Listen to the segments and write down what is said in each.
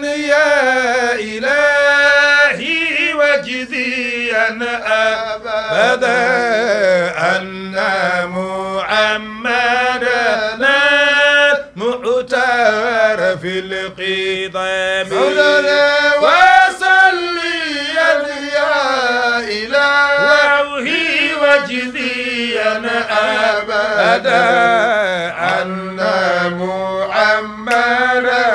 يا إلهي وجزيا أبدا أن محمدنا المعتار في القدم وصليا يا إلهي وجزيا أبدا أن محمدنا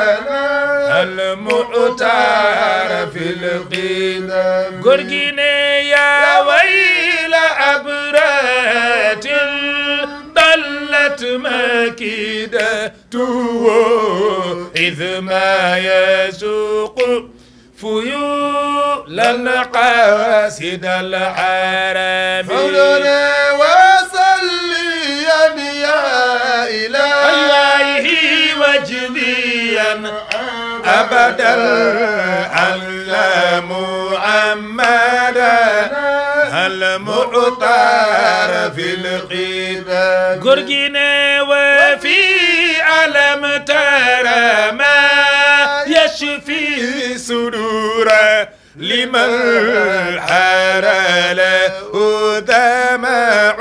المعتار في القدم قرقيني يا ويل أبرات ضلت مكيدته إذ ما يسوق فيولا قاسد الحرم وصليا يا إلهي وجديا أبدا على محمدا المعطار في القدم قرقنا وفي ألم ترى ما يشفي سرورا لمن حار له دمع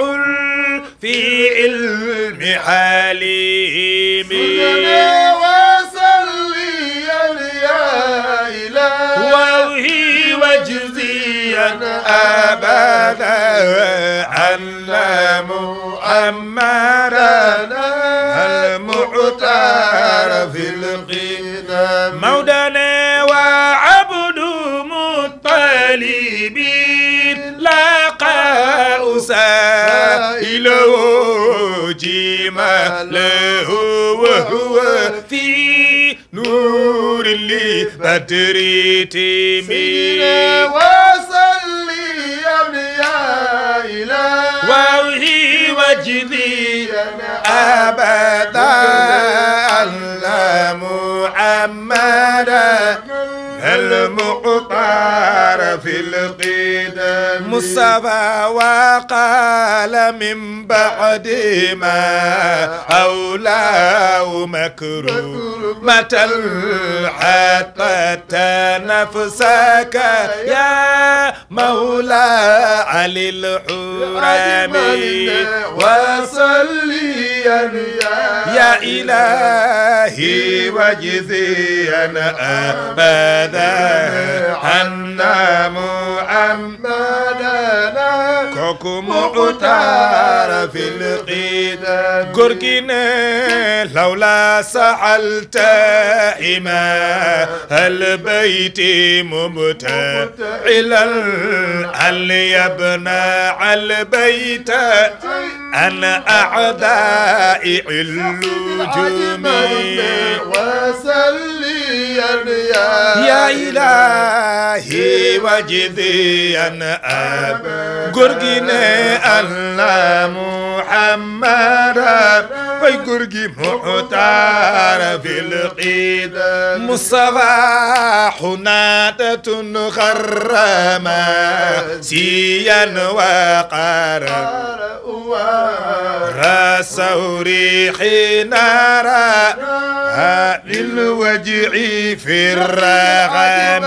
في علم حليم وصليا يا إلهي وجزيا أبدا على محمدا المعتار في القدم مولانا وعبد مطالبين لاقى سائله جيما له وهو في نور لبدر تيمين وصليا يا إلهي وهي وجديا أبدا على محمدا المعطار في القدم مصطفى وقال من بعد ما أولاه مكرمة حتى نفسك يا مولى علي الحرم وصليا يا إلهي وجزيا أبدا أن محمدنا كوكو معتار في القدم قرقنا لولا سألت إمام البيت مبتعلا أن يبنى البيت أنا أعدائي الجميع وصليا يا إلهي وجديا قرقنا ألا محمدا ويقرقي معتار في القدم مصطفى حنادة خرما سيا وقارا راسه ريحي نارا للوجع في الرغم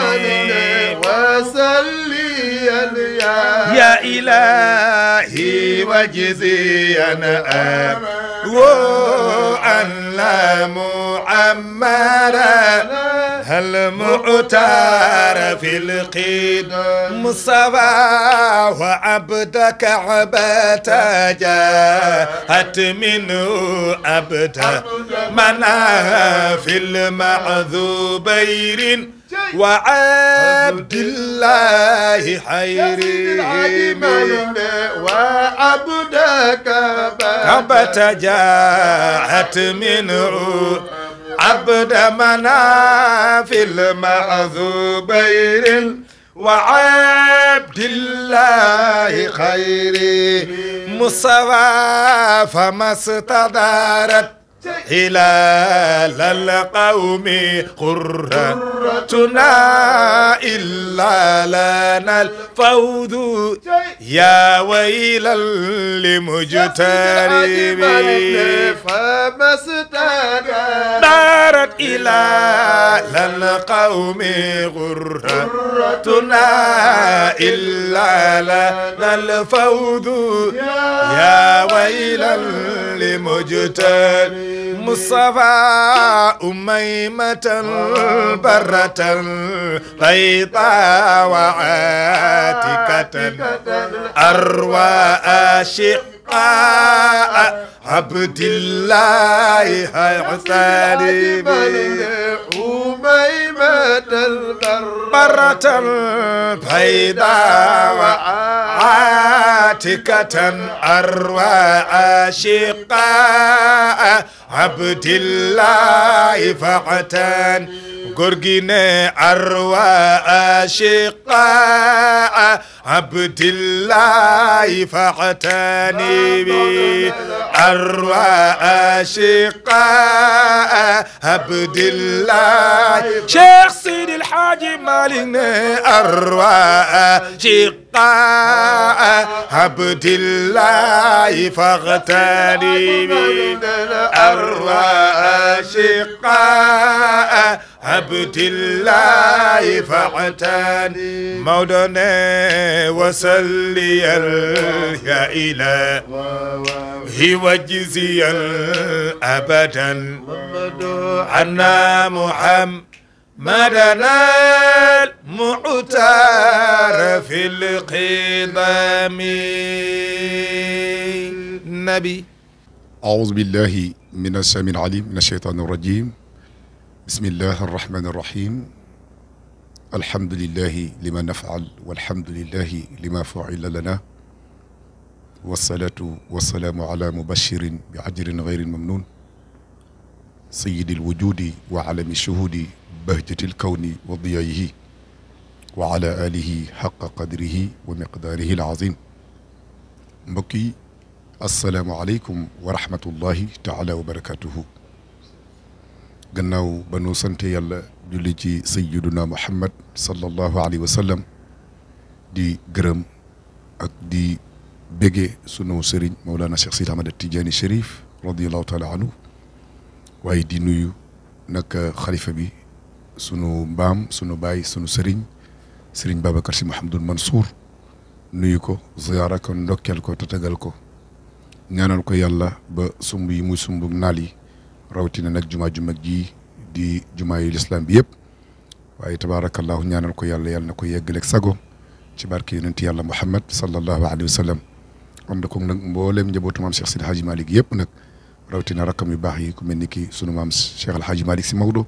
وصليا يا إلهي وجزيا وأن محمدا المعتار في القدم مصطفى وعبدك عبدة جاءت منه أبدا منا في المعذوبين وعبد الله حيري وعبدك عبدة جاءت منه عبد منا في المعذوبين وعبد الله خيري مصطفى فما استدارت هلال القوم قرتنا إلا لنا الفوز يا ويل لمجترب دارت إلى القوم غرتنا إلا لنا الفوز يا ويل لمجترب مصطفى أميمة برة بيضاء وعاتكة أروى أشقاء عبد الله حسين أميمة برة بيضاء وعاتكة أروى أشقاء عبد الله فعتان قرقنا أروى أشقاء عبد الله فعتاني بي أروى أشقاء عبد الله شيخ سيد الحاج مالك أروى أشقاء عبد الله فاغتني بي أروى أشقاء عبد الله فاغتني مولانا وصلي يا إلهي وجزيا أبدا عنا محمد مدنا المعتار في القدم النبي. أعوذ بالله من السميع العليم من الشيطان الرجيم. بسم الله الرحمن الرحيم. الحمد لله لما نفعل والحمد لله لما فعل لنا والصلاة والسلام على مبشر بعجر غير ممنون سيد الوجود وعلم الشهود بهجة الكون وضيائه وعلى آله حق قدره ومقداره العظيم. mbokki assalaamu aleykum wa rahmatullahi taala wa barakatuhu. gannaaw ba nu sante yàlla julli ci sayyiduna Muhammad sallallahu alayhi wa sallam di gërëm ak di bége sunu sëriñ Mawlana Cheikh Sidi Ahmad Tidiane Chérif radiyallahu taala anhu waaye di nuyu nag xalifa bi sunu mbaam sunu baay sunu sëriñ sëriñ Babacar Sy Mouhamadul Mansour nuyu ko ziyaara ko ndokkeel ko tatagal ko ñaanal ko yàlla ba sumb yi muy sumb naal yi rawatina nag jumaa ju mag ji di jumaa yu lislaam bi yëpp waaye tabaarakallahu ñaanal ko yàlla yàlla na ko yeggaleeg sago ci barke yonent yàlla Muhammad sallallahu alayhi wa sallam ànd ko nag mbooleem njabootu maam Cheikh Sidi Hadji Malick yëpp nag rawatina rakkam yu baax yi ku mel ni ki sunu maam Cheikh El Hadji Malick Sy Maodo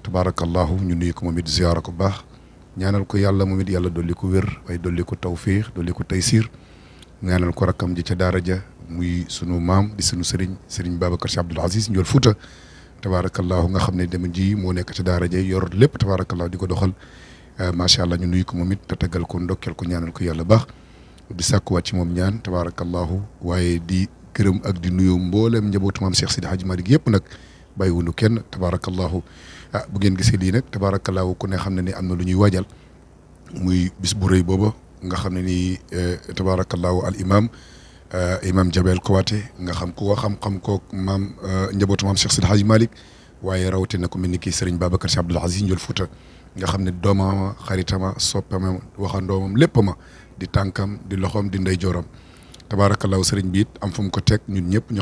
tabaarakallahu ñu nuyu ko moom it ziyaara ko baax ñaanal ko yàlla moom it yàlla dolli ko wér waaye dolli ko tawfiix dolli ko taysir ñaanal ko rakkam ji ca daara ja muy sunu maam di sunu sëriñ Babacar Sy Abdoul Aziz Ndiol Fouta tabaarakallahu nga xam ne dem ji moo nekk ca daara ja yor lépp tabaarakallahu di ko doxal macha allah ñu nuyu ko moom it te taggal ko ndokkeel ko ñaanal ko yàlla baax di sàkkuwaat ci moom ñaan tabaarakallahu waaye di gërëm ak di nuyu mboolem njabootu maam Cheikh Sidi Hadji Malick yëpp nag bàyyiwunu kenn tabaarakallahu bu ngeen gisee lii nag tabaarakallahu ku ne xam ne ni am na lu ñuy waajal muy bis bu rëy booba nga xam ne ni tabaarakallahu al imam Jabel Kouaté nga xam ku ko xam-xam kook maam njabootu maam Cheikh Sidi Hadji Malick waaye rawatina ko mel ni kii Serigne Babacar Sy Abdoul Aziz Ndiol Fouta nga xam ne doomama xaritama soppama waxandoomam léppama di tànkam di loxoom di ndey jooram tabaarakallahu Serigne bi it am fu mu ko teg ñun ñëpp ñu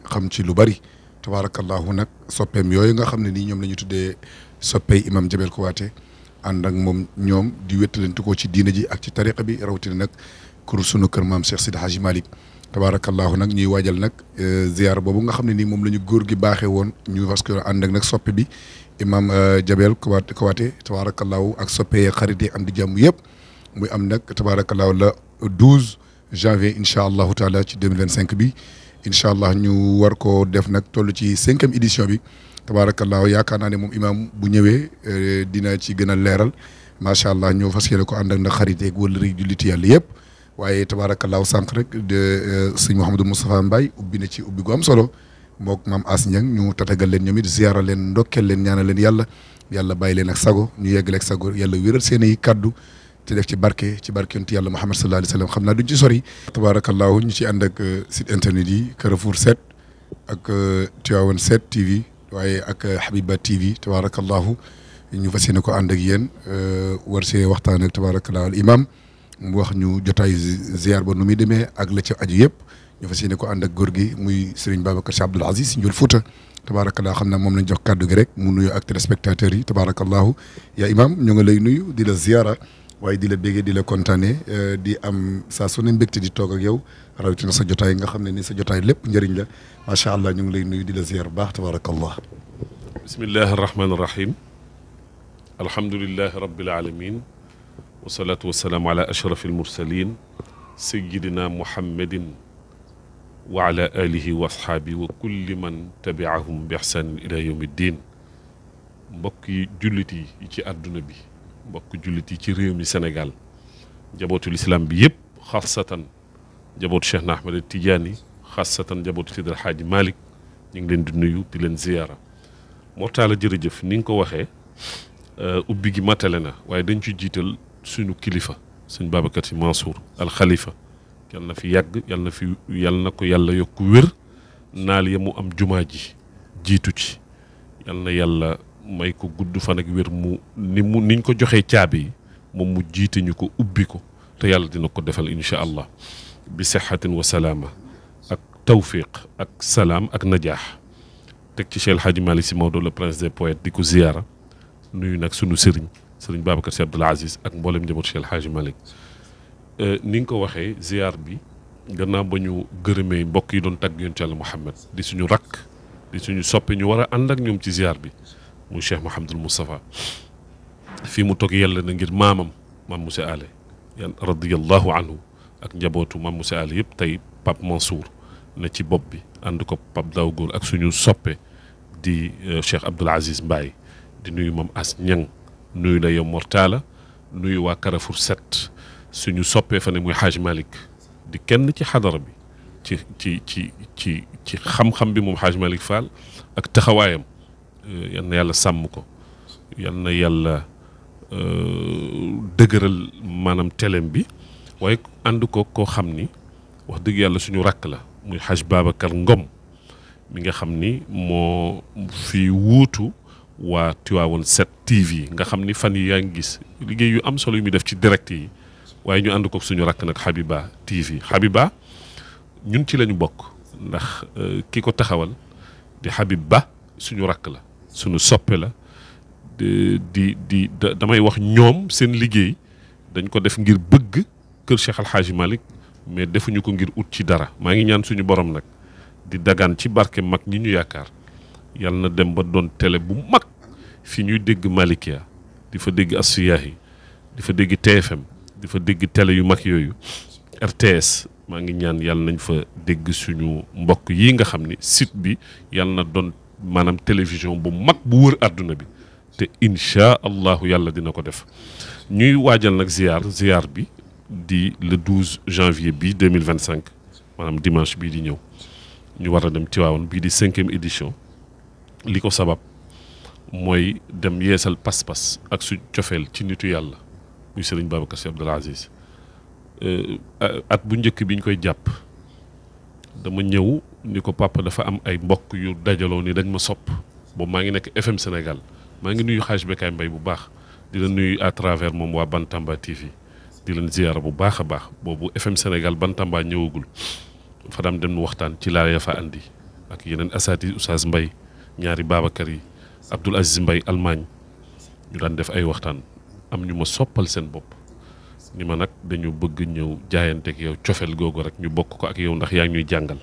xam ci lu bari tabaarakallahu nag soppeem yooyu nga xam ne nii ñoom la ñu tuddee soppey imam Jabel Kouaté ànd ak moom ñoom di wéttalante ko ci diina ji ak ci tariqa bi rawatina nag kur sunu kër maam Cheikh Sidi Hadji Malick tabaarakallahu nag ñuy waajal nag ziar boobu nga xam ne nii moom la ñu góor gi baaxee woon ñu parce que ànd ak nag soppe bi imam Jabel Kouaté tabaarakallahu ak soppe yee xarit yi am di jàmm yëpp muy am nag tabaarakallahu la 12 janvier incha allahu taala ci 2025 bi incha allah ñu war koo def nag toll ci 5e édition bi tabaarakallahu yaakaar naa ne moom imam bu ñëwee dina ci gën a leeral macha allah ñoo fas yéene ko ànd ak nag xarit yeeg wala rek julliti yàlla yëpp waaye tabaarakallahu sànq rek de sëñ Mouhamadou Moustapha Mbaye ubbi na ci ubbi gu am solo mook maam As Ñang ñu tatagal leen ñoom it ziara leen ndokkeel leen ñaanal leen yàlla bàyyi leen ak sago ñu yeggale ak sago yàlla wéral seen i kaddu te def ci barke yonent yàlla Muhammad sallallahu alayhi wa sallam xam naa duñ ci sori. tabarakallahu ñu ci ànd ak site internet yi Carrefour 7 ak Tivaouane 7 TV waaye ak Habiba TV tabarakallahu ñu fas yéene ko ànd ak yéen war see waxtaan ak tabarakallahu al imam mu wax ñu jotaay ziar ba nu muy demee ak la ca aju yëpp ñu fas yéene ko ànd ak góor gi muy Serigne Babacar Sy Abdoul Aziz Ndiol Fouta tabarakallahu xam naa moom lañ jox kàddu gi rek mu nuyu ak téléspectateurs yi tabarakallahu yaa imam ñu ngi lay nuyu di la ziara waaye di la béggee di la kontaane di am saa su ne mbégte di toog ak yow rawatina sa jotaay nga xam ne ni sa jotaay lépp njëriñ la macha allah ñu ngi lay nuyu di la ziar bu baax tabarakallah. bismillahi arrahmani irrahim alhamdulilahi rabbil alamin wasalaatu wasalaamu ala ashraf almursalin sayidina muhammadin wa ala alihi wa ashaabi wa kulli man tabiahum bi ihsanin ila yawmi ddin mbokk yi jullit yi ci àdduna bi mbokk jullit yi ci réew mi Sénégal njabootul islam bi yëpp xaasatan njabootu Cheikh na Ahmed Tidiane xaasatan njabootu Seydi El Hadji Malick ñu ngi leen di nuyu di leen ziyaara Mortala jërëjëf ni nga ko waxee ubbi gi matale na waaye dañ ci jiital suñu kilifa sëñ Babacar Sy Mansour al Khalifa yal na fi yàgg yal na ko yàlla yokku wér naal ya mu am jumaa ji jiitu ci yal na yàlla may ko gudd fan ak wér niñ ko joxee caabi yi moom mu jiite ñu ko ubbi ko te yàlla dina ko defal incha allah bi sixatin wa salaama ak tawfiq ak salaam ak najaax teg ci Cheikh El Hadji Malick Sy Maodo le prince des poètes di ko ziyaara nuyu nag sunu sëriñ Babacar Sy Abdoul Aziz ak mboolem njaboot Cheikh El Hadji Malick ni nga ko waxee ziyaar bi gannaaw ba ñu gërëmee mbokk yi doon tagg yonent Yàlla Muhammad di suñu rakk di suñu soppe ñu war a ànd ak ñoom ci ziyaar bi muy Cheikh Mouhamadul Moustapha fii mu toog yàlla na ngir maam Moussa Ale radiyallahu anhu ak njabootu maam Moussa Ale yëpp tey Pape Mansour ne ci bopp bi ànd ko Pape Daw Góor ak suñu soppe di Cheikh Abdoul Aziz Mbaye di nuyu moom As Ñang nuyu la yow Mortala nuyu waa Carrefour 7 suñu soppee fa ne muy Hadj Malick di kenn ci xadara bi ci xam-xam bi moom Hadj Malick Fall ak taxawaayam yal na yàlla sàmm ko yal na yàlla dëgëral maanaam telem bi waaye ànd ko koo xam ni wax dëgg yàlla suñu rakk la muy Hadj Babacar Ngom mi nga xam ni moo fi wuutu waa Tivaouane 7 TV nga xam ni fan yi yaa ngi gis liggéey yu am solo yu muy def ci direct yi waaye ñu ànd ko suñu rakk nag Habiba TV Habiba ñun ci lañu bokk ndax ki ko taxawal di Habib Ba suñu rakk la suñu soppe la damay wax ñoom seen liggéey dañ ko def ngir bëgg kër Cheikh Al Hadji Malick mais defuñu ko ngir ut ci dara maa ngi ñaan suñu borom nag di dagaan ci barke mag ñi ñu yaakaar yal na dem ba doon télé bu mag fi ñuy dégg Malikia di fa dégg Asfiyahi di fa dégg TFM di fa dégg télé yu mag yooyu RTS maa ngi ñaan yàlla nañ fa dégg suñu mbokk yi nga xam ni site bi yàlla na doon maanaam télévision bu mag bu wër àdduna bi te incha allahu yàlla dina ko def ñuy waajal nag ziar bi di le 12 janvier bi 2025 maanaam dimanche bii di ñëw ñu war a dem Tivaouane bii di 5e édition li ko sabab mooy dem yeesal pas-pas ak su cofeel ci nitu yàlla muy Serigne Babacar Sy Abdoul Aziz at bu njëkk bi ñu koy jàpp dama ñëw ni ko papa dafa am ay mbokk yu dajaloo ni dañ ma sopp boobu maa ngi nekk FM Sénégal maa ngi nuyu Hadj Bekaay Mbaye bu baax di la nuyu à travers moom waa Bantamba TV di leen ziyaara bu baax a baax boobu FM Sénégal Bantamba ñëwagul fa dam dem waxtaan ci laa ya fa andi ak yeneen asaati Oustaz Mbaye ñaari Babacar yi Abdoul Aziz Mbaye Allemagne ñu daan def ay waxtaan am ñu ma soppal seen bopp ni ma nag dañu bëgg ñëw jaayanteeg yow cofeel googu rek ñu bokk ko ak yow ndax yaa ngi ñuy jàngal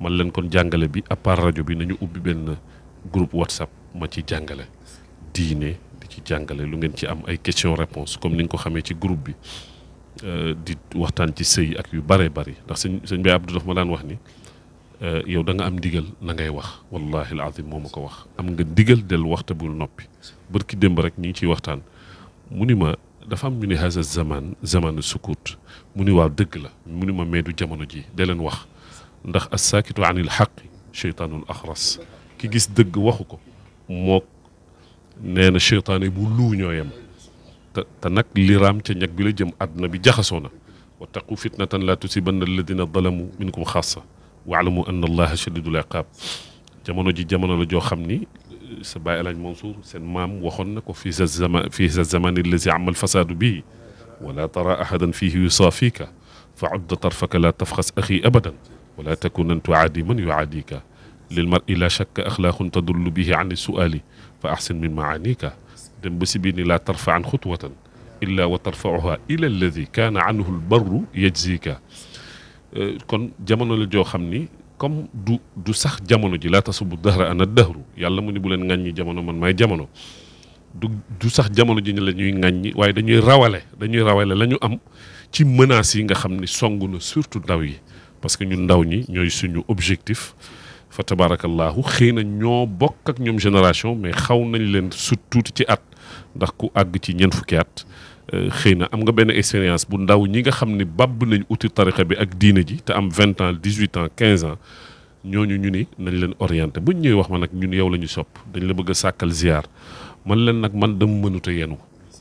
man leen kon jàngale bi à part rajo bi nañu ubbi benn groupe WhatsApp ma ci jàngale diine di ci jàngale lu ngeen ci am ay question réponse comme ni nga ko xamee ci groupe bi di waxtaan ci sëy ak yu bare bari ndax sëñ Baye Abdou daf ma daan wax ni yow da nga am ndigal na ngay wax wallahi alazim moo ma ko wax am nga ndigal del waxta bul noppi bërki démb rek ñi ngi ciy waxtaan mu ni ma dafa am ñu ne haza zamanu sukut mu ni waaw dëgg la mu ni ma mais du jamono ji de leen wax ndax as-saakitu anil xaqi cheytaanul axras ki gis dëgg waxu ko mook nee na cheytaane bu luu ñoo yem te nag li raam ca ñag bi la jëm àdduna bi jaxasoo na wattaqu fitnatan la tusibanna alladina zalamu minkum xaasa waalamu anna allaha shadidul iqaab jamono ji jamono la joo xam ni sa baay Alaaji Mansour seen maam waxoon na ko fii sa zamani allazi amal fasaadu bii wala tara ahadan fihi yusaafika fa udda tarfaka la tafxas axi abadan wala takunan tuaadi man yuaadika lil mar'i la shakka axlaaqun tadullu bihi an suali fa axsin min maanika dem ba si biir ni laa tarfa an xutwatan illa wa tarfauha ila alladi kaana anhu lbarru yajzika kon jamono la joo xam ni comme du sax jamono ji laa tasubu dahra ana dahru yàlla mu ni bu leen ŋàññi jamono man maay jamono du sax jamono ji la ñuy ŋàññi waaye dañuy rawale la ñu am ci menaces yi nga xam ni song na surtout ndaw yi parce que ñun ndaw ñi ñooy suñu objectif fa tabarakallahu xëy na ñoo bokk ak ñoom génération mais xaw nañ leen sut tuuti ci at ndax ku àgg ci ñeent fukki at xëy na am nga benn expérience bu ndaw ñi nga xam ni bàbb nañ uti tarixa bi ak diine ji te am 20 ans 18 ans 15 ans ñooñu ñu ni nañ leen orienté buñ ñëwee wax ma nag ñun yow la ñu sopp dañ la bëgg a sàkkal ziar man leen nag man dama mënut a yenu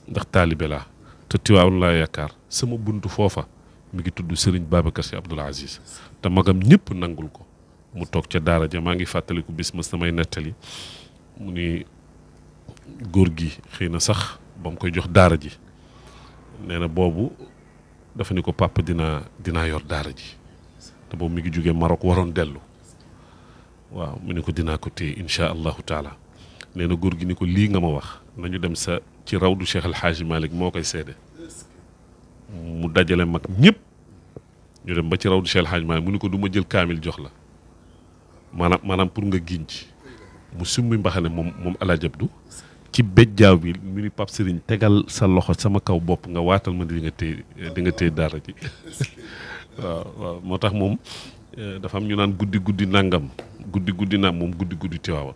ndax taalibe laa te Tiwaawan laa yaakaar sama buntu foofa mi ngi tudd Serigne Babacar Sy Abdoul Aziz te magam ñëpp nangul ko mu toog ca daara ja maa ngi fàttaliku bis mas samay nettali mu ni góor gi xëy na sax ba mu koy jox daara ji nee na boobu dafa ni ko papa dinaa yor daara ji te boobu mi ngi jógee Maroc waroon dellu waaw mu ni ko dinaa ko téye incha allahu taala nee na góor gi ni ko lii nga ma wax nañu dem sa ci rawdu Cheikh El Hadji Malick moo koy seede mu dajale mag ñëpp ñu dem ba ci rawdu Cheikh El Hadji Malick mu ni ko du ma jël kaamil jox la maanaam pour nga giñ ci mu summi mbaxane moom Alaaji Abdu ci béjjaaw bi mu ni Pape Serigne tegal sa loxo sama kaw bopp nga waatal ma di nga téye daara ji waaw moo tax moom dafa am ñu naan guddi nangam guddi naam moom guddi Tiwaawan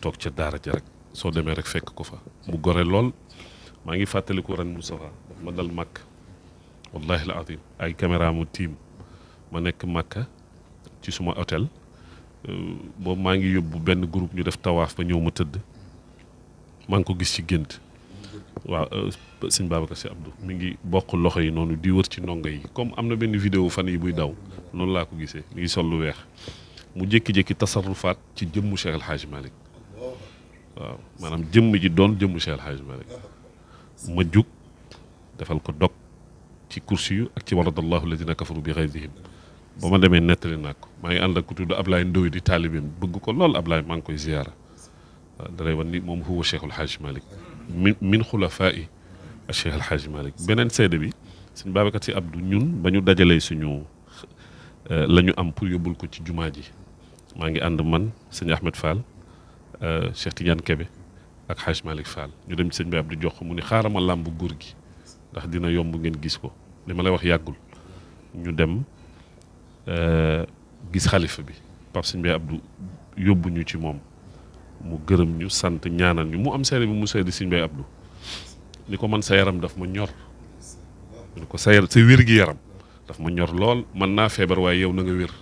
toog ca daara ji rek soo demee rek fekk ko fa mu gore lool maa ngi fàttaliku ren Moustapha daf ma dal màkk wallahi al azim ay caméra mu tiim ma nekk màkka ci suma hôtel boobu maa ngi yóbbu benn groupe ñu def tawaaf ba ñëw ma tëdd maa ngi ko gis ci gént waaw sëñ Babacar Sy Abdou mi ngi bokk loxo yi noonu di wër ci ndongo yi comme am na benn vidéo fan yi buy daw noonu laa ko gisee mi ngi sol lu weex mu jékki-jékki tasarrufaat ci jëmmu Cheikh El Hadji Malick waaw maanaam jëmm ji doon jëmmu Cheikh El Hadji Malick ma jug defal ko dog ci kursi yu ak ci waradallahu alladina kafaru bi ghaydihim ba ma demee nettali naa ko maa ngi ànd ak ku tudd Ablaye Ndoye di taalibeem bëgg ko lool Ablaye maa ngi koy ziyaara waaw dalay wan ni moom huwa Cheikh El Hadji Malick min xulafaa'i Cheikh El Hadji Malick beneen seede bi sëñ Babacar Sy Abdou ñun ba ñu dajalee suñu la ñu am pour yóbbul ko ci jumaa ji maa ngi ànd man sëñ Ahmed Fall Cheikh Tidiane Kébé ak Hadj Malick Fall ñu dem ci sëñ bi Abdou jox ko mu ni xaaral ma làmb góor gi ndax dina yomb ngeen gis ko li ma lay wax yàggul ñu dem gis xalifa bi Pape sëñ bi Abdou yóbbu ñu ci moom mu gërëm ñu sant ñaanal ñu mu am seede bi mu seede sëñ bi Abdou ni ko man sa yaram daf ma ñor ni ko sa wér gi yaram daf ma ñor lool man naa feebar waaye yow na nga wér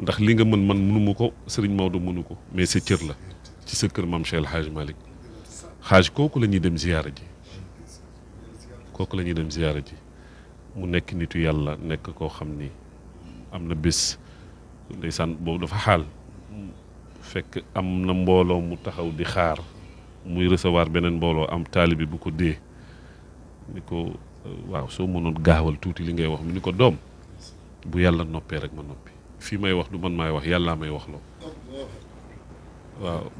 ndax li nga mën man mënuma ko Serigne Maodo mënu ko mais sa cër la ci sa kër maam Cheikh El Hadji Malick xaaj kooku la ñuy dem ziyaara ji mu nekk nitu yàlla nekk koo xam ni am na bés ndeysaan boobu dafa xaal fekk am na mbooloo mu taxaw di xaar muy recevoir beneen mbooloo am taalibi bu ko dee ni ko waaw soo mënoon gaawal tuuti li ngay wax mu ni ko doom bu yàlla noppee rek ma noppi fii may wax du man maay wax yàllaa may wax loo waaw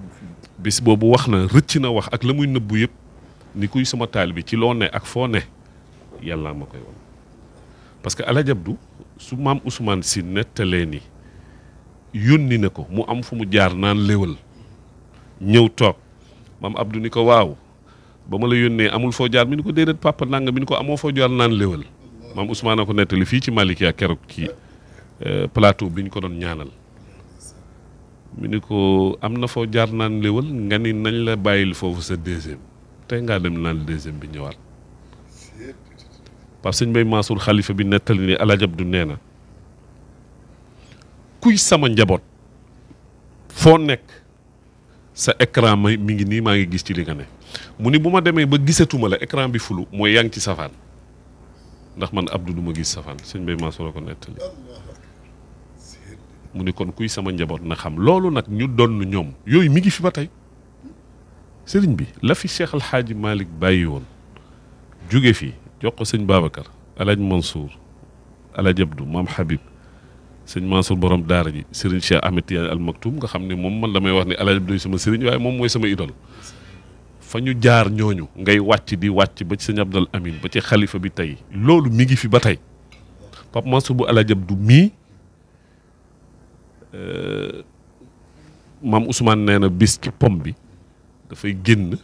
bis boobu wax na rëcc na wax ak la muy nëbbu yëpp ni kuy sama taalibi ci loo ne ak foo ne yàllaa ma koy wan parce que Alaaji Abdu su maam Ousmane Sy nettalee ni yónni na ko mu am fu mu jaar naan léwal ñëw toog maam Abdou ni ko waaw ba ma la yónnee amul foo jaar mi ni ko déedéet papa nanga mi ni ko amoo foo jaar naan léwal maam Ousmane a ko nettali fii ci Malikia keroog ci plateau bi ñu ko doon ñaanal mi ni ko am na foo jaar naan léwal nga ni nañ la bàyyil foofu sa deuxième tey ngaa dem naan deuxième bi ñëwaat parce que sëñ Bay Mansour xalifa bi nettali ni Alaaji Abdu nee na kuy sama njaboot foo nekk sa écran mi ngi nii maa ngi gis ci li nga ne mu ni bu ma demee ba gisatuma la écran bi fulu mooy yaa ngi ci safaan ndax man Abdou du ma gis safaan sëñ Mbaye Mansour ko nettali mu ni kon kuy sama njaboot na xam loolu nag ñu doon ñoom yooyu mi ngi fi ba tey sëriñ bi la fi Cheikh Al Hadji Malick bàyyi woon jóge fii jox ko sëñ Babacar Alaaji Mansour Alaaji Abdou Maam Habib sëñ Mansour borom daara ji sëriñ Cheikh Ahmed Tidiane Al Maktoum nga xam ne moom man damay wax ni Alaaji Abdou sama sëriñ waaye moom mooy sama idole fa ñu jaar ñooñu ngay wàcc di wàcc ba ci sëñ Abdal Amin ba ci xalifa bi tey loolu mi ngi fi ba tey Pape Mansour bu Alaaji Abdou mii maam Ousmane nee na bis ci pom bi dafay génn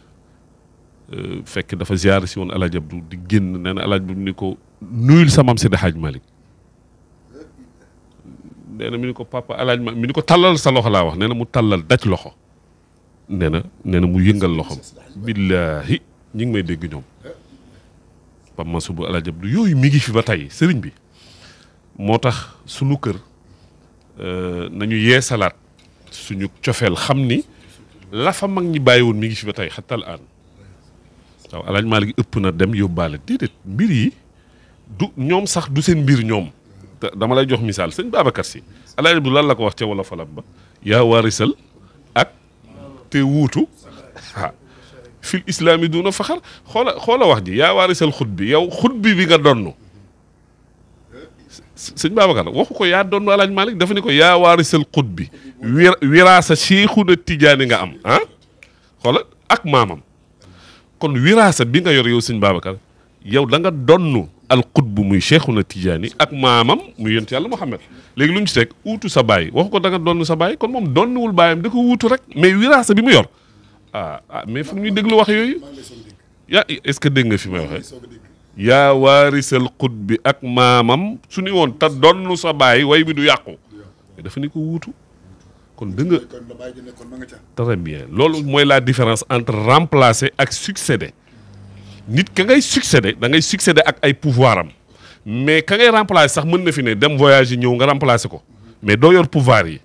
fekk dafa ziyaar si woon Alaaji Abdou di génn nee na Alaaji Abdou ni ko nuyul sa maam Seydi Hadj Malick nee na mi ni ko papa Alaaji Malick mi ni ko tàllal sa loxo laa wax nee na mu tàllal daj loxo nee na mu yëngal loxom billaahi ñi ngi may dégg ñoom Pape Mansour bu Alaaji Abdou yooyu mi ngi fi ba tey sëriñ bi moo tax sunu kër nañu yeesalaat suñu cofeel xam ni la fa mag ñi bàyyi woon mi ngi fi ba tey xatal aan waaw Alaaji Malick ëpp na dem yóbbaale déedéet mbir yi du ñoom sax du seen mbir ñoom dama lay jox misaal sëñ Babacar Si Alaaji Abdou lan la ko wax ca wala falam ba yaa waarisal ak te wuutu ah fil islaami duna faxar xoola wax ji yaa waarisal xut bi yow xut bi nga donn sëñ Babacar waxu ko yaa donn Alaaji Malick dafa ni ko yaa waarisal xut bi wiraasa Seexuna Tijaani nga am ah xoola ak maamam kon wiraasa bi nga yor yow sëñ Babacar yow da nga donn al xutb muy Seexuna Tijaani ak maamam muy yonent Yàlla Muhammad léegi lu ñu ci teg uutu sa baay waxu ko da nga donn sa baay kon moom donnuwul baayam da ko wuutu rek mais wiraasa bi mu yor mais fu ñuy déglu wax yooyu yaa est-ce que dégg nga fi may waxee yaa waarisal xut bi ak maamam su ni woon te donn sa baay way bi du yàqu mais dafa ni ko wuutu kon da nga très bien loolu mooy la différence entre remplacer ak succéder nit ka ngay succéder da ngay succéder ak ay pouvoir am mais ka ngay remplacer sax mën na fi ne dem voyage yi ñëw nga remplacer ko mais doo yor pouvoir yi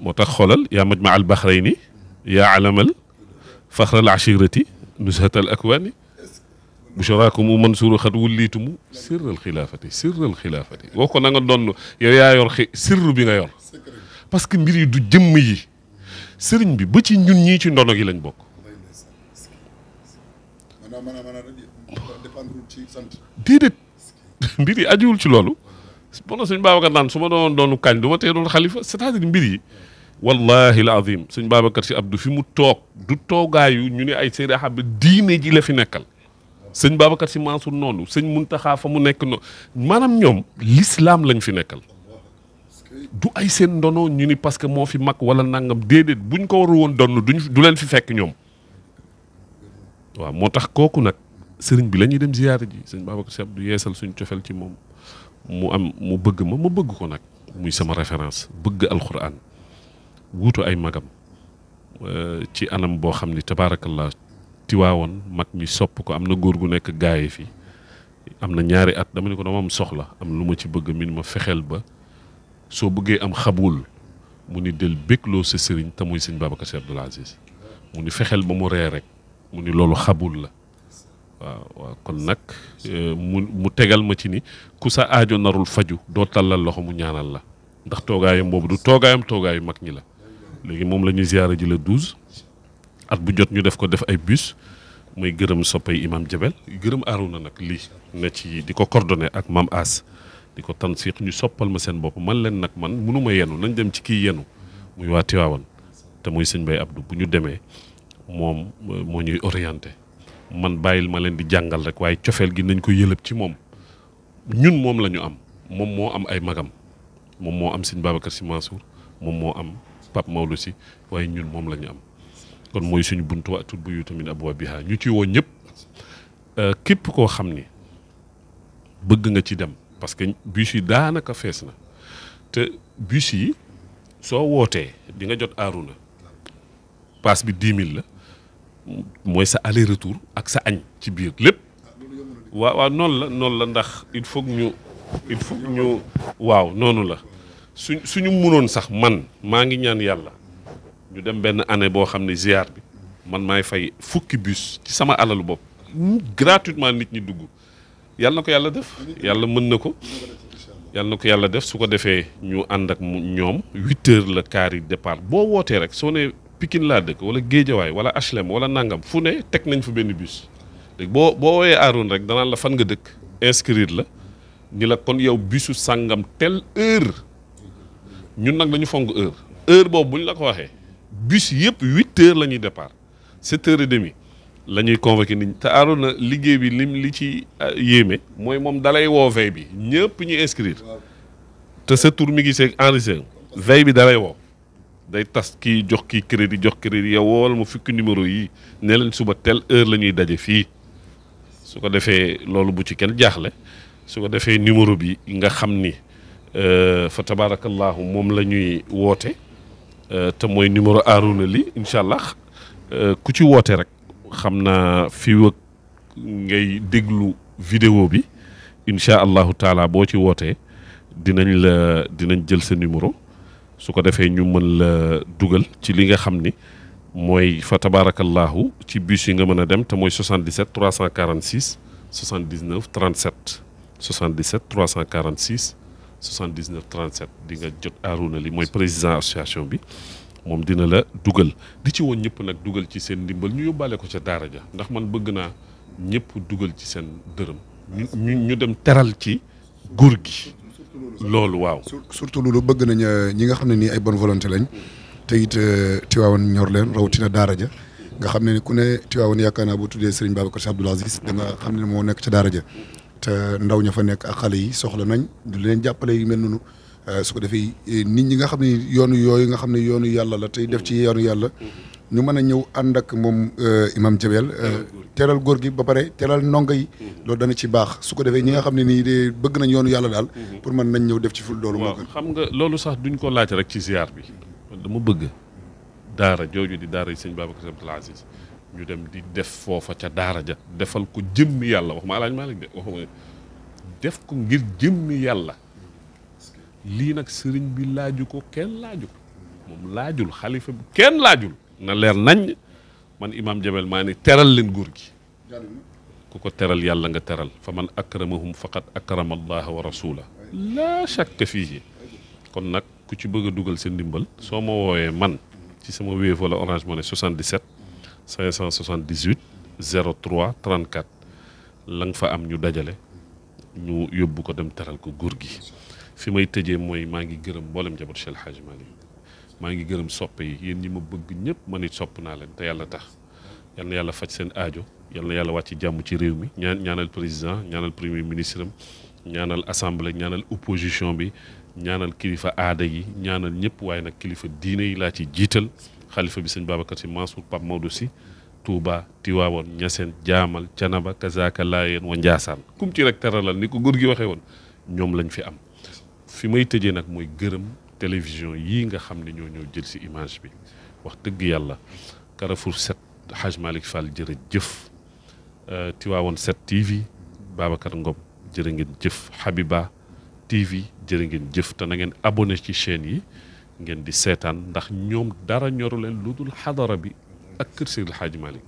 moo tax xoolal yaa majma al baxrayni yaa alamal faxral ashirati nushatal akwani busharaakum mansuuru xat wulliitumu sirral xilaafati woo ko na nga doon yow yaa yor sirru bi nga yor parce que mbir yi du jëmm yi sëriñ bi ba ci ñun ñii ci ndono gi lañ bokk déedéet mbir yi ajuwul ci loolu bon suñ Babacar naan su ma doonu kañ du ma tee doon xalifa c'est-à-dire mbir yi wallahi al azim suñ Babacar Si Abdou fi mu toog du toogaayu ñu ne ay Seydi Ahab diine ji la fi nekkal sëñ Babacar Si Mansour noonu sëñ Muntaxa fa mu nekk noonu maanaam ñoom l'islam lañ fi nekkal du ay seen ndono ñu ni parce que moo fi mag wala nangam déedéet buñ ko waru woon donn du leen fi fekk ñoom waaw moo tax kooku nag sëriñ bi la ñuy dem ziyaara ji sëñ Babacar Si Abdou yeesal suñ cofeel ci moom mu bëgg ma bëgg ko nag muy sama référence bëgg alxuraan wuutu ay magam ci anam boo xam ni tabaarakallah tiwaawoon mag ñi sopp ko am na góor gu nekk gaaye fii am na ñaari at dama ne ko dama am soxla am lu ma ci bëgg min ma fexeel ba soo bëggee am xabul mu ni del bégloo sa sëriñ te muy sëñ Babacar Si Abdoul Aziz mu ni fexeel ba mu ree rek mu ni loolu xabul la waaw kon nag mu tegal ma ci ni ku sa aajo narul faju doo tàllal loxo mu ñaanal la ndax toogaayam boobu du toogaayu mag ñi la léegi moom la ñuy ziyaara ji le 12 at bu jot ñu def ay bus muy gërëm soppay imam Jabel gërëm Arouna nag lii ne ci di ko coordonné ak mam As di ko tansiq ñu soppal ma seen bopp man leen nag man mënuma yenu nañ dem ci kii yenu muy waa Tiwaawan te muy sëñ Bay Abdou bu ñu demee moom moo ñuy orienté man bàyyil ma leen di jàngal rek waaye cofeel gi nañ ko yëlëb ci moom ñun moom la ñu am moom moo am ay magam moom moo am sëñ Babacar Si Mansour moom moo am Pape Maodo Si waaye ñun moom la ñu am kon mooy suñu buntu waatul bu yu tamit abwaabihaa ñu ci woo ñëpp képp koo xam ni bëgg nga ci dem parce que bus yi daanaka fees na te bus yi soo wootee di nga jot Arouna paas bi 10 000 la mooy sa aller retour ak sa añ ci biir lépp waaw noonu la ndax il faut ñu il faut ñu waaw noonu la suñu mënoon sax man maa ngi ñaan yàlla ñu dem benn année boo xam ne ziar bi man maay fay fukki bus ci sama alalu bopp gratuitement nit ñi dugg yàlla na ko yàlla def yàlla mën na ko yàlla na ko yàlla def su ko defee ñu ànd ak ñoom 8h la kaar yi départ boo wootee rek soo ne Pikine laa dëkk wala Géejawaay wala HLM wala nangam fu ne teg nañ fa benn bus léegi boo woowee Aroune rek danaan la fan nga dëkk inscrire la ni la kon yow busu sàngam telle heure ñun nag dañu fonk heure boobu bu ñu la ko waxee bus yëpp 8h la ñuy départ 7h30 la ñuy convoqué nit ñi te Arouna liggéey bi li ci yéeme mooy moom dalay woo veille bi ñëpp ñu inscrire te sa tour mi ngi seeg enregistré veille bi dalay woo day tas kii jox kii crédit yow woowal ma fukki numéro yi ne leen suba telle heure la ñuy daje fii su ko defee loolu bu ci kenn jaaxle su ko defee numéro bi nga xam ni fa tabarakallahu moom la ñuy woote te mooy numéro Arouna Ly incha allah ku ci woote rek xam naa fii ak ngay déglu vidéo bi incha allahu taala boo ci wootee dinañ jël sa numéro su ko defee ñu mën la dugal ci li nga xam ni mooy fa tabarakallahu ci bus yi nga mën a dem te mooy 77 346 79 37 77 346 79 37 di nga jot Arouna Ly mooy président association bi moom dina la dugal di ci woon ñëpp nag dugal ci seen ndimbal ñu yóbbaale ko ca daara ja ndax man bëgg naa ñëpp dugal ci seen dërëm ñu dem teral ci góor gi loolu waaw. surtout loolu bëgg nañ ñi nga xam ne nii ay bonne volonté lañ te it Tivaouane ñor leen rawatina daara ja nga xam ne ni ku ne Tivaouane yaakaar naa boo tuddee Serigne Babacar Sy Abdoul Aziz da nga xam ne moo nekk ca daara ja te ndaw ña fa nekk ak xale yi soxla nañ du leen jàppale yu mel noonu su ko defee nit ñi nga xam ne yoonu yooyu nga xam ne yoonu yàlla la tey def ci yoonu yàlla ñu mën a ñëw ànd ak moom imam Jabel teral góor gi ba pare teral ndongo yi loolu dana ci baax su ko defee ñi nga xam ne nii de bëgg nañ yoonu yàlla daal pour mën nañ ñëw def ci ful loolu moo gën xam nga loolu sax duñ ko laaj rek ci ziar bi dama bëgg daara jooju di daara yi sëñ Babacar Sy Abdoul Aziz ñu dem di def foofa ca daara ja defal ko jëmmi yàlla wax ma alaaj Malick de waxuma def ko ngir jëmmi yàlla lii nag sëriñ bi laaju ko kenn laaju moom laajul xalifa bi kenn laajul na leer nañ man imam Jabel maa ni teral leen góor gi ku ko teral yàlla nga teral fa man akramahum faqad akrama allaha wa rasula laa shakka fiihi kon nag ku ci bëgg a dugal seen ndimbal soo ma woowee man ci sama Wave wala Orange Money 77 578 03 34 la nga fa am ñu dajale ñu yóbbu ko dem teral ko góor gi fi may tëjee mooy maa ngi gërëm mboolem njaboot Cheikh El Hadji Malick maa ngi gërëm soppe yi yéen ñi ma bëgg ñëpp ma nit sopp naa leen te yàlla tax yal na yàlla faj seen aajo yal na yàlla wàcc jàmm ci réew mi ñaanal président ñaanal premier ministre am ñaanal assemblée ñaanal opposition bi ñaanal kilifa aada yi ñaanal ñëpp waaye nag kilifa diine yi laa ci jiital xalifa bi sëñ Babacar Sy Mansour Pape Maodo Sy Touba Tiwaawoon Ñaseen Jaamal Canaba Kazaka Laayeen wa Njaasaan kum ci rek teralal ni ko góor gi waxee woon ñoom lañ fi am fi may tëjee nag mooy gërëm télévision yii nga xam ne ñoo ñëw jël si image bi wax dëgg yàlla Carrefour 7 Hadj Malick Fall jërëjëf Tiwaawoon 7 TV Babacar Ngom jërë ngeen jëf Habiba TV jërë ngeen jëf te na ngeen abonné ci chaîne yi ngeen di seetaan ndax ñoom dara ñoru leen lu dul xadara bi ak kër Seydi El Hadji Malick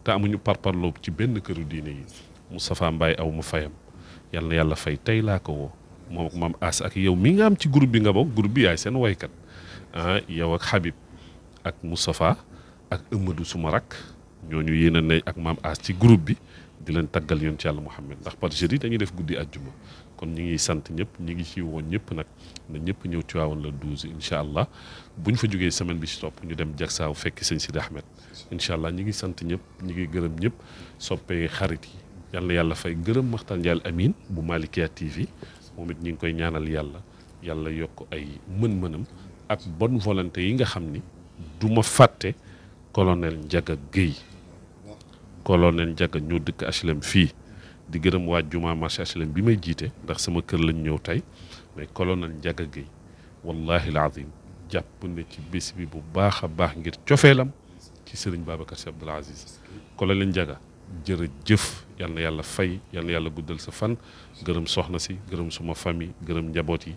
te amuñu parparloo ci benn këru diine yi Moustapha Mbaye aw ma fayam yal na yàlla fay tey laa ko woo moom ak maam As ak yow mi nga am ci groupe bi nga bokk groupe bi yaay seen waykat yow ak Habib ak Moustapha ak Amadou suma rak ñooñu yéen a ne ak maam As ci groupe bi di leen taggal yoon ci yàlla Muhammad ndax par jeudi dañuy def guddi àjjuma kon ñi ngi sant ñëpp ñi ngi ci woon ñëpp nag na ñëpp ñëw Tiwaawan la 12 incha allah bu ñu fa jógee semaine bi ci topp ñu dem Jaksaaw fekki sëñ Sidi Ahmed incha allah ñi ngi sant ñëpp ñi ngi gërëm ñëpp soppee xarit yi yal na yàlla fay gërëm Maxtaan Njaay Amin bu Malikia TV moom it ñi ngi koy ñaanal yàlla yokk ay mën-mënam ak bonne volonté yi nga xam ni du ma fàtte colonel Ndiaga Guèye colonel Ndiaga ñoo dëkk HLM fii di gërëm waa Juma marché HLM bi may jiite ndax sama kër lañ ñëw tey mais colonel Ndiaga Guèye wallahi alazim jàpp ne ci bés bi bu baax a baax ngir cofeelam ci Serigne Babacar Sy Abdoul Aziz colonel Ndiaga jërëjëf yal na yàlla fay yal na yàlla guddal sa fan gërëm soxna si gërëm suma famille gërëm njaboot yi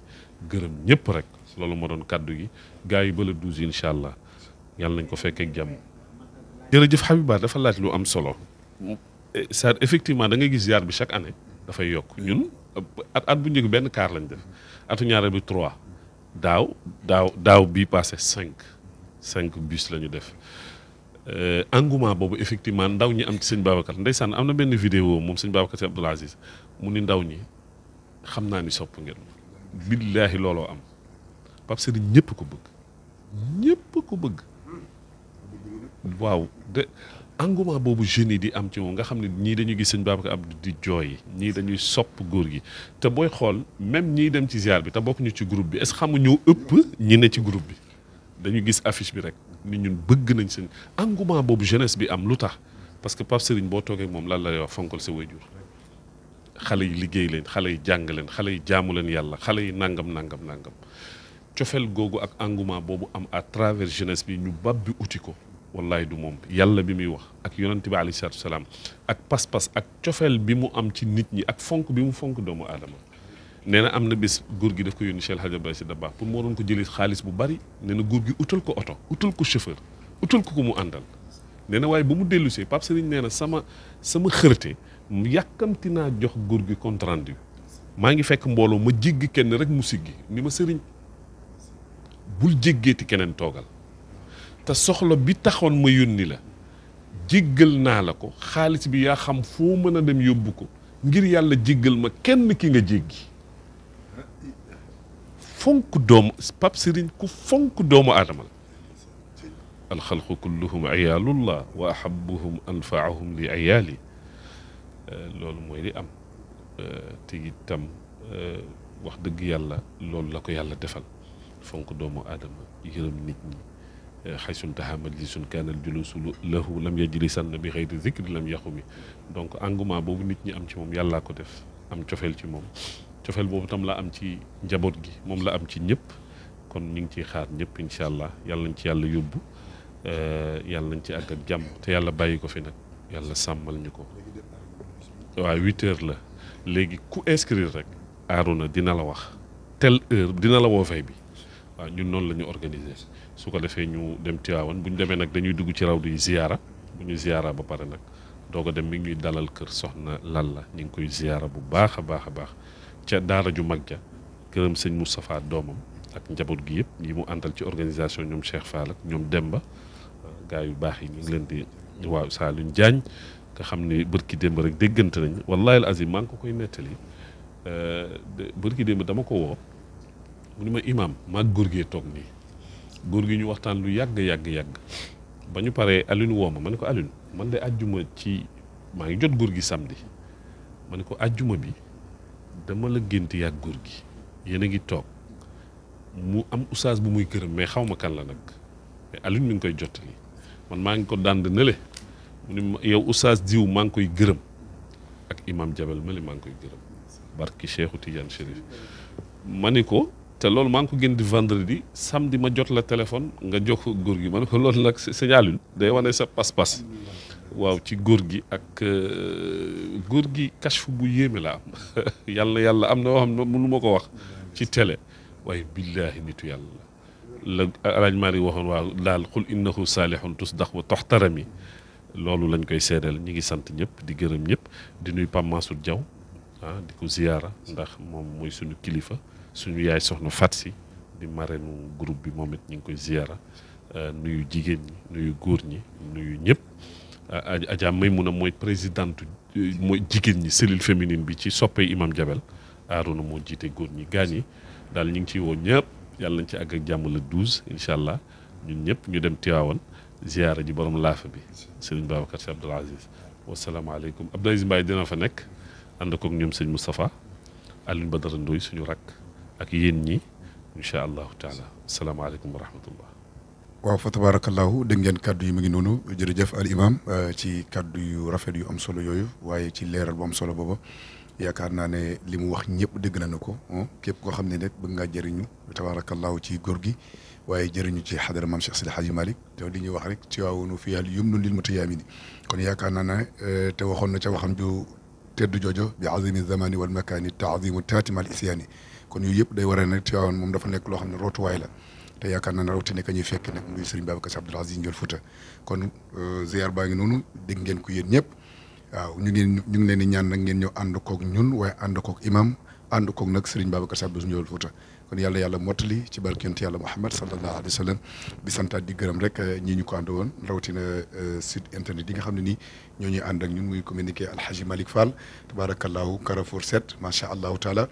gërëm ñëpp rek loolu moo doon kàddu gi gars yi ba le 12 incha allah yàlla nañ ko fekkee ak jàmm. jërëjëf Habiba dafa laaj lu am solo ça effectivement da ngay gis ziar bi chaque année dafay yokk ñun at bu njëkk benn kaar lañ def atu ñaareel bi 3 daaw bii passé 5 bus la ñu def. engouement boobu effectivement ndaw ñi am ci sëñ Babacar ndeysaan am na benn vidéo moom sëñ Babacar si Abdoul Aziz mu ni ndaw ñi xam naa ni sopp ngeen billaahi looloo am Pape Serigne ñëpp ko bëgg waaw de engouement boobu jeunes yi di am ci moom nga xam ne ñii dañuy gis sëñ Babacar Abdou di jooy ñii dañuy sopp góor gi te booy xool même ñii dem ci ziar bi te bokk ñu ci groupe bi est-ce que xamu ñoo ëpp ñi ne ci groupe bi dañu gis affiche bi rek ni ñun bëgg nañ seen engouement boobu jeunesse bi am lu tax parce que Pape Serigne boo toogee moom lan lay wax fonkal sa waajur xale yi liggéey leen xale yi jàng leen xale yi jaamu leen yàlla xale yi nangam cofeel googu ak engouement boobu am à travers jeunesse bi ñu bab bi uti ko wallaay du moom yàlla bi muy wax ak yonent bi alayhi salaatu salaam ak pas-pas ak cofeel bi mu am ci nit ñi ak fonk bi mu fonk doomu aadama nee na am na bés góor gi daf ko yónni Cheikh El Hadj Abdoulaye Sy Dabakh pour moo doon ko jëlee xaalis bu bari nee na góor gi utal ko oto utal ko chauffeur utal ko mu àndal nee na waaye ba mu dellusee Pape Serigne nee na sama xërte yàkkamti naa jox góor gi compte rendu maa ngi fekk mbooloo ma jéggi kenn rek mu siggi ni ma Serigne bul jéggeeti keneen toogal te soxla bi taxoon ma yónni la jéggal naa la ko xaalis bi yaa xam foo mën a dem yóbbu ko ngir yàlla jéggal ma kenn ki nga jéggi fonk doomu Pape Serigne ku fonk doomu aadama la alxalqu kulluhum iyaalullah wa ahabuhum anfaahum li iyaali loolu mooy li am te itam wax dëgg yàlla loolu la ko yàlla defal fonk doomu aadama yërëm nit ñi xaysun taha majlisun kaanal julusu lahu lam yajlisan bi xayri zikri lam yaxumi donc engouement boobu nit ñi am ci moom yàllaa ko def am cofeel ci moom cofeel boobu tam la am ci njaboot gi moom la am ci ñëpp kon ñu ngi ciy xaar ñëpp incha allah yàlla nañ ci yàlla yóbbu yàlla nañ ci àgg ak jàmm te yàlla bàyyi ko fi nag yàlla sàmmal ñu ko waaw 8h la léegi ku inscrire rek Arouna dina la wax telle heure dina la woo fay bi waaw ñun noonu la ñu organiser su ko defee ñu dem Tiwaawan bu ñu demee nag dañuy dugg ci rawdu yi ziyaara bu ñu ziyaara ba pare nag doog a dem mi ngi ñuy dalal kër soxna Lalla ñu ngi koy ziyaara bu baax a baax ca daara ju mag ja këram sëñ Moustapha doomam ak njaboot gi yëpp ñi mu àndal ci organisation ñoom Cheikh Fall ak ñoom Demba gaa yu baax yi ñu ngi leen di waaw Saloum Diagne nga xam ne bërki démb rek déggante nañ wallahi al azim maa ngi ko koy nettali bërki démb dama ko woo mu ni ma imam maag góor gee toog nii góor gi ñu waxtaan lu yàgg ba ñu paree Alioune woo ma ne ko Alioune man de ajjuma maa ngi jot góor gi samedi ma ne ko ajjuma bi dama la gént yàgg góor gi yéen a ngi toog mu am oustaz bu muy gërëm mais xaw ma kan la nag mais Alioune mi ngi koy jottali man maa ngi ko dànd nële mu ne yow oustaz diw maa ngi koy gërëm ak imam Jabel mali maa ngi koy gërëm barki Cheikhou Tidiane Chérif ma ni ko te loolu maa ngi ko génn di vendredi samedi ma jot la téléphone nga jox ko góor gi ma ne ko loolu nag signalul day wane sa pas-pas waaw ci góor gi ak góor gi kashfu bu yéeme la am yàlla am na yoo xam ne mënu ma ko wax ci télé waaye billaahi nitu yàlla la alaaj Maari waxoon waaw daal xul innahu saalihun tusdax wa toxtarami loolu lañ koy seedeel ñi ngi sant ñëpp di gërëm ñëpp di nuy Pape Mansour Diaw di ko ziyaara ndax moom mooy suñu kilifa suñu yaay soxna Fatsi di marraine groupe bi moom it ñu ngi koy ziyaara nuyu jigéen ñi nuyu góor ñi nuyu ñëpp Adja Maymuna mooy présidente mooy jigéen ñi cellule féminine bi ci soppee imam Jabel Arouna moo jiite góor ñi gaañ yi daal ñu ngi ciy woo ñëpp yàlla nañ ci àgg ak jàmm le 12 incha allah ñun ñëpp ñu dem Tiwaawan ziyaara ji borom laafa bi Serigne Babacar Sy Abdoul Aziz wasalaamaaleykum Abdou Aziz Mbaye dina fa nekk ànd koog ñoom sëñ Moustapha Alioune Badara Ndoye suñu rakk ak yéen ñi incha allahu taala asalaamaaleykum wa rahmatullah waaw fa tabarakallahu dégg ngeen kàddu yi mu ngi noonu jërëjëf al imam ci kàddu yu rafet yu am solo yooyu waaye ci leeral bu am solo booba yaakaar naa ne li mu wax ñëpp dégg nañu ko képp koo xam ne rek bëgg ngaa jëriñu tabarakallahu ci góor gi waaye jëriñu ci xadara maam Cheikh Sidi Hadji Malick te li ñuy wax rek ci waawunu fi yàlla yumnun lil mutayaamini kon yaakaar naa ne te waxoon na ca waxam ju teddu joojo bi azimi zamani wal makani taazimu tatima al isyaani kon yooyu yëpp day waree nag ci waawoon moom dafa nekk loo xam ne rootuwaay la te yaakaar naa ne rawatina ka ñuy fekk nag muy Serigne Babacar Sy Abdoul Aziz Ndiol Fouta kon ziar baa ngi noonu dégg ngeen ko yéen ñëpp waaw ñu ngi leen di ñaan nag ngeen ñëw ànd koog ñun waaye ànd koog imam ànd koog nag Serigne Babacar Sy Abdoul Aziz Ndiol Fouta kon yàlla mottali ci barke yonent yàlla Muhammad sallallahu alayhi wa sallam di santaat di gërëm rek ñii ñu ko ànd woon rawatina site internet yi nga xam ne nii ñoo ñuy ànd ak ñun muy communiqué Alhaji Malick Fall tabarakallahu Carrefour 7 macha allahu taala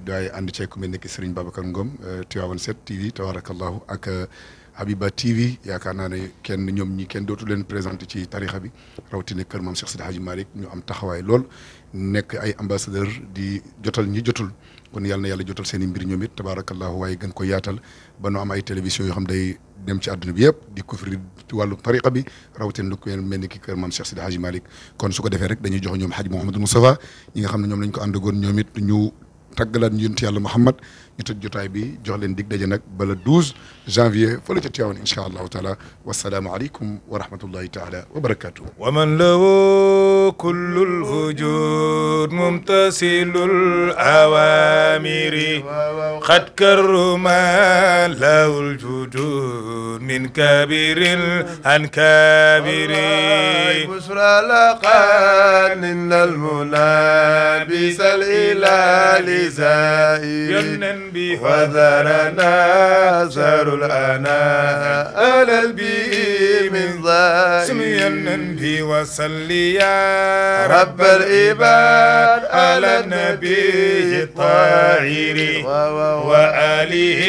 daay ànd cee communiqué Serigne Babacar Ngom Tivaouane 7 TV tabarakallahu ak Habiba TV yaakaar naa ne ñoom ñi kenn dootu leen présenté ci tarixa bi rawatina kër maam Cheikh Sidi Hadji Malick ñu am taxawaay lool nekk ay ambassadeur di jotal ñi jotul kon yàlla na yàlla jotal seen i mbir ñoom it tabarakallahu waaye gën ko yaatal ba nu am ay télévision yoo xam day dem ci àdduna bi yëpp di couvrir ci wàllu tariqa bi rawatina lu ko mel ni ki kër maam Cheikh Sidi Hadji Malick kon su ko defee rek dañuy jox ñoom Hadji Mouhamadou Moustapha ñi nga xam ne ñoom lañ ko àndagoon ñoom it ñu tàggalaat ñu yonent yàlla Muhammad ñu tëj jotaay bi jox leen dig daje nag bala 12 janvier fële ca Tivaouane incha allahu taala wasalaamu aleykum wa rahmatullahi taala wa barakatuh wa man lahu kullul wujud mumtasilul awamiri qad karrama lahul judud min kabirin an kabiri busra laqan innal munabisal ilali zaid وذرنا زار الأناء على البي من ضائع سمي النبي وصلي يا رب العباد على النبي الطاهر وآله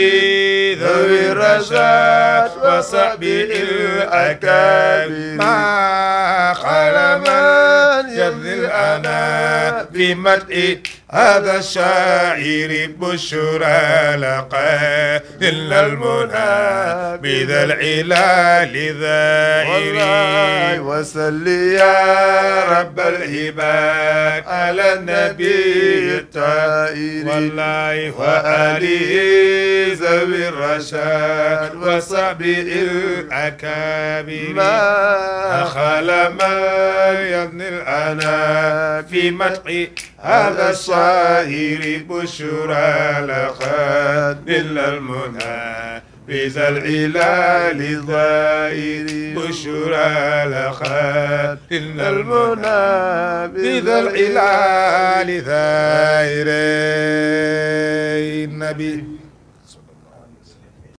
ذوي الرشاد وصحبه الأكابر ما قال من يبذل الأنا في مدح هذا الشاعر بشرى لقى إلا المنى بذا العلال ذائري وصلي يا رب العباد على النبي الطاهر والله وآله ذوي الرشاد وصحبه الأكابر ما خال من يبني الأنا في مدح هذا الشاعر بشرى لقد إلا المنى بذا العلال الظاهر بشرى لقد إلا المنى بذا العلال ظاهر النبي